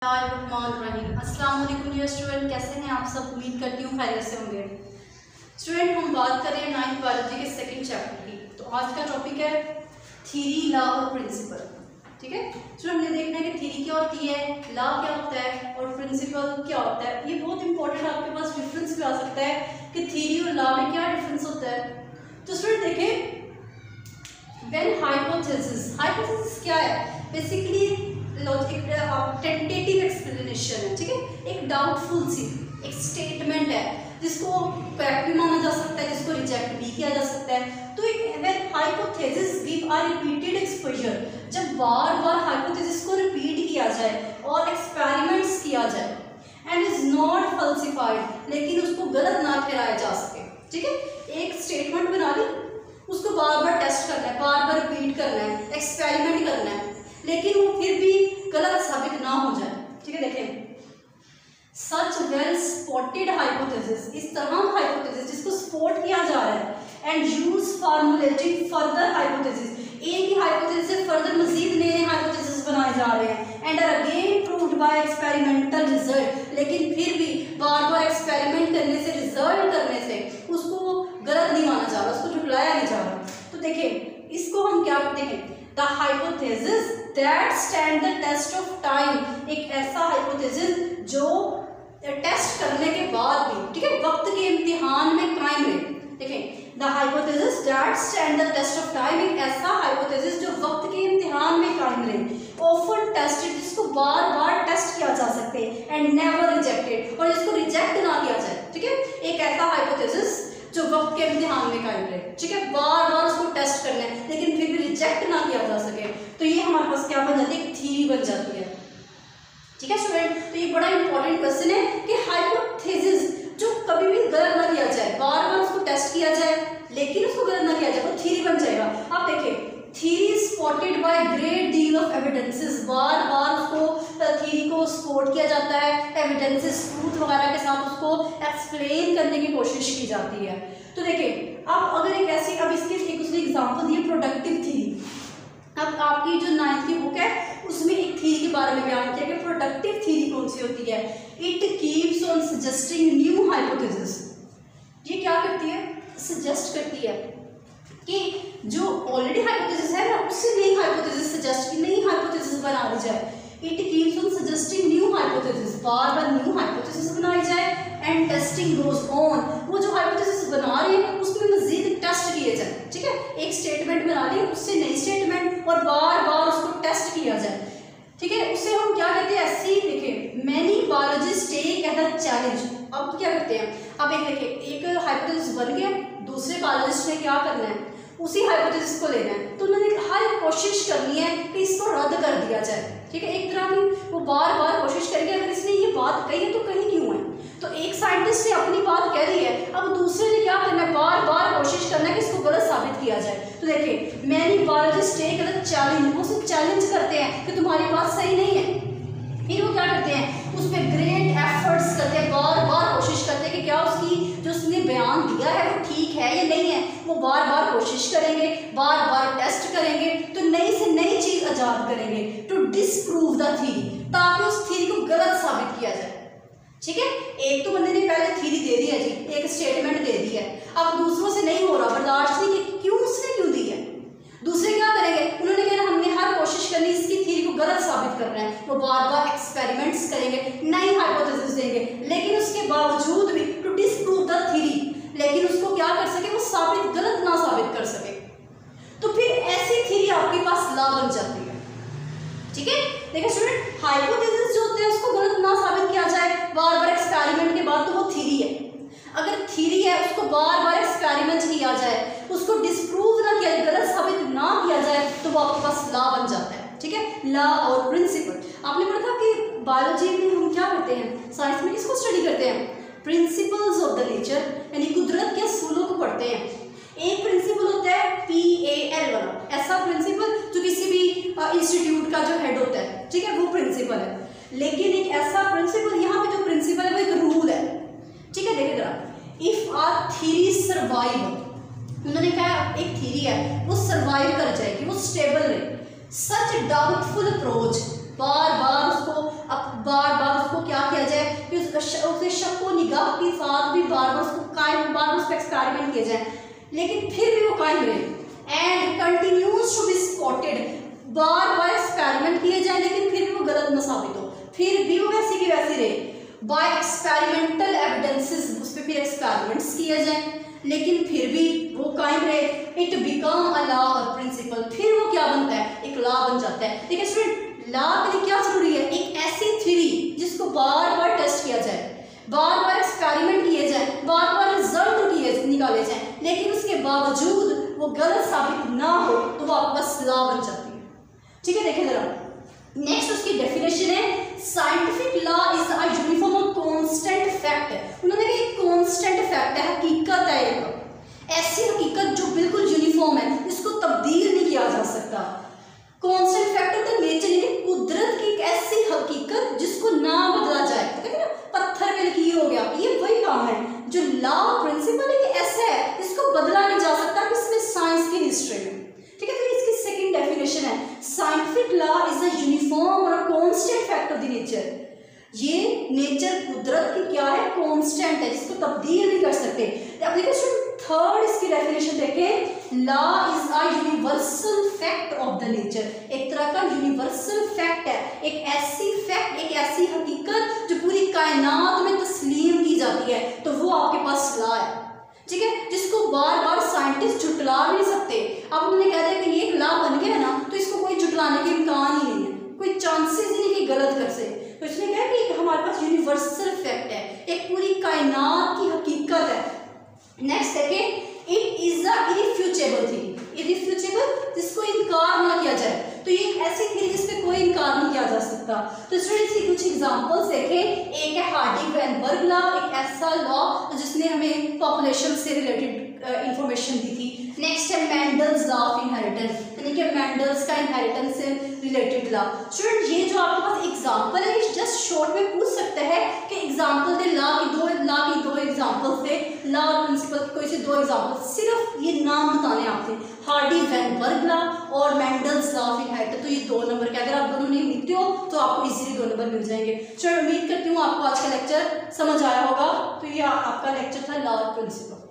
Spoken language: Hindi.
अस्सलाम वालेकुम डियर स्टूडेंट, कैसे हैं आप सब। उम्मीद करती हूँ खैरियत से होंगे। स्टूडेंट, हम बात करें 9th बायोलॉजी के सेकंड चैप्टर की। तो आज का टॉपिक है थ्योरी, लॉ और प्रिंसिपल। ठीक है स्टूडेंट, हमने देखना है कि थ्योरी क्या होती है, लॉ क्या होता है और प्रिंसिपल क्या होता है। ये बहुत इंपॉर्टेंट, आपके पास डिफरेंस भी आ सकता है कि थ्योरी और लॉ में क्या डिफरेंस होता है। तो स्टूडेंट देखें, व्हेन हाइपोथेसिस क्या है, बेसिकली लॉजिक टेंटेटिव एक्सप्लेनेशन है। ठीक है, एक डाउटफुल सी एक स्टेटमेंट है जिसको करेक्ट भी माना जा सकता है, जिसको रिजेक्ट भी किया जा सकता है। तो एक hypothesis give a repeated exposure, जब बार बार हाइपोथेसिस को रिपीट किया जाए और एक्सपेरिमेंट्स किया जाए एंड इज नॉट फल्सिफाइड, लेकिन उसको गलत ना ठहराया जा सके। ठीक है, एक स्टेटमेंट बना ली, उसको बार बार टेस्ट करना है, बार बार रिपीट करना है, एक्सपेरिमेंट करना है, लेकिन वो फिर भी गलत साबित ना हो जाए। ठीक है, देखें सच वेल स्पॉटेड हाइपोथेसिस, इस तरह का हाइपोथेसिस जिसको स्पॉट किया जा रहा है, and use formulating further hypothesis, एक ही हाइपोथेसिस से फर्दर मजीद नए हाइपोथेसिस बनाए जा रहे हैं, and are again proved by experimental result, लेकिन फिर भी बार बार एक्सपेरिमेंट करने से, रिजल्ट करने से उसको गलत नहीं माना जा रहा, उसको झुटलाया नहीं जा रहा। तो देखें इसको हम क्या देखें, the hypothesis that stand the test of time, एक ऐसा हाइपोथेसिस जो टेस्ट करने के बाद भी, ठीक है, वक्त के इम्तिहान में कायम रहे। देखें the hypothesis that stand the test of time, एक ऐसा हाइपोथेसिस जो वक्त के इम्तिहान में कायम रहे, ऑफन टेस्टेड, जिसको बार बार टेस्ट किया जा सकते हैं, एंड नेवर रिजेक्टेड, और जिसको रिजेक्ट ना किया जाए। ठीक है, एक ऐसा हाइपोथेसिस जो वक्त के इम्तिहान में कायम रहे, ठीक है, बार बार उसको टेस्ट करना है लेकिन फिर भी रिजेक्ट ना किया जा सके, तो ये हमारे पास क्या बन जाती है, एक थ्योरी बन जाती है। ठीक है स्टूडेंट, तो ये बड़ा इंपॉर्टेंट क्वेश्चन है कि हाइपोथेसिस जो कभी भी गलत ना किया जाए, बार बार उसको टेस्ट किया जाए लेकिन उसको गलत ना किया जाए, वो थ्योरी बन जाएगा। आप देखिए theory spotted by great deal of evidences, बार बार उसको थ्योरी को सपोर्ट किया जाता है, एविडेंसेस प्रूफ वगैरह के साथ उसको एक्सप्लेन करने की कोशिश की जाती है। तो देखिए अब अगर एक ऐसी, अब इसके एक उसने एग्जांपल दिए प्रोडक्टिव थ्योरी। अब आपकी जो 9th की बुक है उसमें एक थ्योरी के बारे में बयान किया कि प्रोडक्टिव थ्योरी कौन सी होती है, it keeps on suggesting new hypothesis. ये क्या करती है, सजेस्ट करती है कि जो ऑलरेडी हाइपोथेसिस है ना उससे नई हाइपोथेसिस सजेस्ट की, नई हाइपोथेसिस बना दी जाए। It keeps on suggesting new hypothesis, bar bar new hypothesis बनाई जाए, एंड टेस्टिंग गोज ऑन, वो जो हाइपोथेसिस बना रहे हैं उसमें मजीद टेस्ट किए जाए। ठीक है, एक स्टेटमेंट बना ली, उससे नई स्टेटमेंट, और बार बार उसको टेस्ट किया जाए। ठीक है, उससे हम क्या कहते हैं, ऐसी देखिए many biologist take as a challenge. अब क्या करते हैं, अब एक देखिए एक हाइपोथेसिस बन गया, दूसरे बायोलॉजिस्ट ने क्या करना है, उसी हाइपोथेसिस को लेना है, तो उन्होंने हर कोशिश करनी है कि इसको रद्द कर दिया जाए। ठीक है, एक तरह की वो बार बार कोशिश करेंगे, अगर इसने ये बात कही है तो कहीं क्यों है। तो एक साइंटिस्ट ने अपनी बात कह दी है, अब दूसरे ने क्या करना है, बार बार कोशिश करना है कि इसको गलत साबित किया जाए। तो देखिए many biologist take as a challenge, वो उसे चैलेंज करते हैं कि तुम्हारी बात सही नहीं है। फिर वो क्या करते हैं, उस पर ग्रेट एफर्ट्स करते हैं, बार बार कोशिश करते हैं कि क्या उसकी जो उसने बयान दिया है वो ठीक है या नहीं है। वो बार बार कोशिश करेंगे, बार बार टेस्ट करेंगे, तो नई से नई चीज आजाद करेंगे टू डिसप्रूव द थ्योरी, ताकि उस थ्योरी को गलत साबित किया जाए। ठीक है, एक तो बंदे ने पहले थ्योरी दे दी है जी, एक स्टेटमेंट दे दी है, अब दूसरों से नहीं हो रहा, बर्दाश्त नहीं कि क्यों उसने क्यों दी है। दूसरे क्या करेंगे, उन्होंने कहा हमने हर कोशिश करनी इसकी थ्योरी को गलत साबित करना है, वो बार बार एक्सपेरिमेंट्स करेंगे, नई हाइपोथेसिस देंगे, लेकिन उसके बावजूद भी टू डिसप्रूव द थ्योरी, लेकिन उसको क्या कर सके, वो साबित गलत ना साबित कर सके, तो फिर ऐसी थ्योरी आपके पास लॉ बन जाती है। ठीक है, देखिए स्टूडेंट हाइपोथेसिस जो होते हैं उसको गलत ना साबित किया जाए बार बार एक्सपेरिमेंट के बाद, तो वो थ्योरी है। अगर थ्योरी है उसको बार बार एक्सपेरिमेंट किया जाए, उसको डिसप्रूव ना किया, गलत साबित ना किया जाए, तो वो आपके पास लॉ बन जाता है। ठीक है, लॉ और प्रिंसिपल आपने पढ़ा था कि बायोलॉजी में हम क्या करते हैं, साइंस में किसको स्टडी करते हैं, प्रिंसिपल्स ऑफ द नेचर, यानी कुदरत के असूलों को पढ़ते हैं। एक प्रिंसिपल होता है PAL वाला, ऐसा प्रिंसिपल जो किसी भी इंस्टीट्यूट का जो हेड होता है, ठीक है, वो प्रिंसिपल है। लेकिन एक ऐसा प्रिंसिपल, यहाँ पे जो प्रिंसिपल है वो एक रूल है। ठीक है, देखिए जरा, इफ आ थ्योरी सर्वाइव, उन्होंने कहा एक थ्योरी है वो सर्वाइव कर जाएगी, वो स्टेबल रहे, सच डाउटफुल अप्रोच, बार बार उसको बार बार उसको क्या किया जाए कि उसे शक व निगाह के साथ भी बार बार उसको कायम, बार बार उस पर एक्सपेरिमेंट किए जाए, लेकिन फिर भी वो कायम रहे। And continues to be spotted, बार बार एक्सपेरिमेंट किए जाए लेकिन फिर भी वो गलत न साबित हो, फिर भी वो वैसी की वैसी रहे। बाय एक्सपेरिमेंटल एविडेंसेस, उस पर फिर एक्सपेरिमेंट्स किए जाए लेकिन फिर भी वो कायम रहे। इट बिकम अ लॉ और प्रिंसिपल, फिर वो क्या बनता है, एक लॉ बन जाता है। देखिए स्टूडेंट, लॉ के लिए क्या जरूरी है, एक ऐसी थ्योरी जिसको बार बार टेस्ट किया जाए, बार बार एक्सपेरिमेंट किए जाए, बार बार रिजल्ट निकाले जाए, लेकिन उसके बावजूद वो गलत साबित ना हो तो वो आपके पास लॉ बन जाती है। ठीक है, देखिए जरा नेक्स्ट उसकी डेफिनेशन है, scientific law is a uniform और कांस्टेंट फैक्ट। उन्होंने कहा एक कांस्टेंट फैक्ट है, हकीकत है, एक ऐसी हकीकत जो बिल्कुल यूनिफॉर्म है, इसको तब्दील नहीं किया जा सकता। Constant fact of the nature, यानी कुदरत की एक ऐसी हकीकत जिसको ना बदला जाए। देखिए ना, पत्थर में लकीर हो गया, ये वही काम है। जो लॉ प्रिंसिपल है ये ऐसा है, इसको बदला नहीं जा सकता किसमें, साइंस की हिस्ट्री में। ठीक है, तो इसकी सेकंड डेफिनेशन है, scientific law is a uniform और constant fact of the nature. ये नेचर, कुदरत की क्या है, कांस्टेंट है, जिसको तब्दील नहीं कर सकते। अब देखिए थर्ड इसकी डेफिनेशन देखें, law is a universal fact of the nature. एक तरह का यूनिवर्सल फैक्ट है, एक ऐसी फैक्ट, एक ऐसी हकीकत जो पूरी कायनात में तस्लीम की जाती है, तो वो आपके पास लॉ है। ठीक है, जिसको बार बार साइंटिस्ट झुटला नहीं सकते। अब उन्होंने कह दिया कि ये एक लॉ बन गया है ना, तो इसको कोई झुटलाने के इम्कान ही नहीं है, कोई चांसेस ही नहीं कि गलत कर से। तो इसने कहा कि हमारे पास यूनिवर्सल फैक्ट है, एक पूरी कायनात की हकीकत है। नेक्स्ट देखिए, इट इज अ इररिफ्यूटेबल थिंग। इररिफ्यूटेबल, जिसको इनकार ना किया जाए, तो ये एक ऐसी थी जिसपे कोई इनकार नहीं किया जा सकता। तो स्टूडेंट्स की कुछ एग्जांपल्स देखें। एक है हार्डी-वेनबर्ग लॉ, एक ऐसा लॉ जिसने हमें पॉपुलेशन से रिलेटेड इंफॉर्मेशन दी थी। नेक्स्ट है मेंडल्स लॉ ऑफ इनहेरिटेंस, यानी कि मेंडल्स का इनहेरिटेंस से रिलेटेड लॉ। स्टूडेंट ये जो आपके पास एग्जांपल है, ये जस्ट शॉर्ट में पूछ सकते हैं कि एग्जांपल दे, लॉ की दो एग्जांपल्स दे, लॉ और प्रिंसिपल की कोई से दो एग्जांपल, सिर्फ ये नाम बताने आपसे, हार्डी-वेनबर्ग लॉ और मेंडल्स लॉ ऑफ इनहेरिटेंस। तो ये 2 नंबर के, अगर आप दोनों नेम लिखते हो तो आपको इजीली 2 नंबर मिल जाएंगे। चलो उम्मीद करती हूँ आपको आज का लेक्चर समझ आया होगा। तो ये आपका लेक्चर था लॉ और प्रिंसिपल।